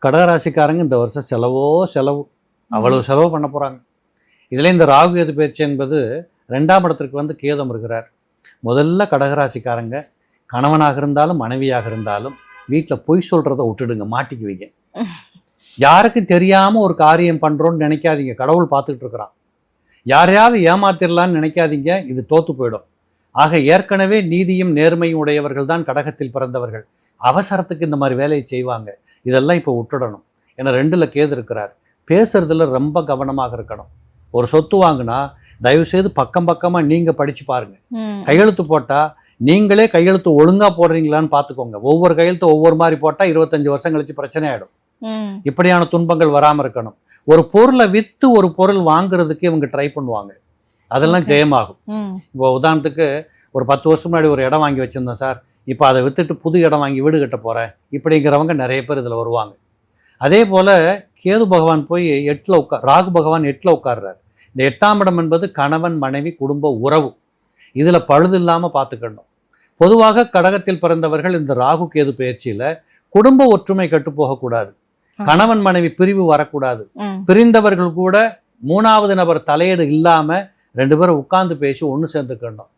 கடகராசிக்காரங்க இந்த வருஷம் செலவு அவ்வளவு செலவு பண்ண போகிறாங்க. இதில் இந்த ராகு கேது பயிற்சி என்பது 2ஆம் இடத்திற்கு வந்து கேதம் இருக்கிறார். முதல்ல கடகராசிக்காரங்க கணவனாக இருந்தாலும் மனைவியாக இருந்தாலும் வீட்டில் பொய் சொல்கிறத விட்டுடுங்க, மாட்டிக்குவீங்க. யாருக்கும் தெரியாமல் ஒரு காரியம் பண்ணுறோன்னு நினைக்காதீங்க, கடவுள் பார்த்துக்கிட்டு இருக்கிறான். யாரையாவது ஏமாத்திடலான்னு நினைக்காதீங்க, இது தோற்று போயிடும். ஆக ஏற்கனவே நீதியும் நேர்மையும் உடையவர்கள் தான் கடகத்தில் பிறந்தவர்கள். அவசரத்துக்கு இந்த மாதிரி வேலையை செய்வாங்க. இதெல்லாம் இப்போ விட்டுடணும். ஏன்னா 2ல் கேது இருக்கிறார். பேசுறதுல ரொம்ப கவனமாக இருக்கணும். ஒரு சொத்து வாங்கினா தயவுசெய்து பக்கமாக நீங்கள் படித்து பாருங்கள். கையெழுத்து போட்டால் நீங்களே கையெழுத்து ஒழுங்காக போடுறீங்களான்னு பார்த்துக்கோங்க. ஒவ்வொரு கையெழுத்து ஒவ்வொரு மாதிரி போட்டால் 25 வருஷம் கழிச்சு பிரச்சனை ஆகிடும். இப்படியான துன்பங்கள் வராமல் இருக்கணும். ஒரு பொருளை விற்று ஒரு பொருள் வாங்குறதுக்கு இவங்க ட்ரை பண்ணுவாங்க. அதெல்லாம் ஜெயமாகும். இப்போ உதாரணத்துக்கு ஒரு 10 வருஷம் முன்னாடி ஒரு இடம் வாங்கி வச்சுருந்தேன் சார், இப்போ அதை விற்றுட்டு புது இடம் வாங்கி வீடு கட்ட போகிறேன் இப்படிங்கிறவங்க நிறைய பேர் இதில் வருவாங்க. அதே போல் கேது பகவான் போய் 8ல் ராகு பகவான் 8ல் உட்கார்றார். இந்த 8ஆம் இடம் என்பது கணவன் மனைவி குடும்ப உறவு. இதில் பழுது இல்லாமல் பார்த்துக்கணும். பொதுவாக கடகத்தில் பிறந்தவர்கள் இந்த ராகு கேது பயிற்சியில் குடும்ப ஒற்றுமை கட்டு போகக்கூடாது, கணவன் மனைவி பிரிவு வரக்கூடாது. பிரிந்தவர்கள் கூட 3வது நபர் தலையீடு இல்லாமல் 2 பேரும் உட்கார்ந்து பேசி ஒன்று சேர்ந்துக்கணும்.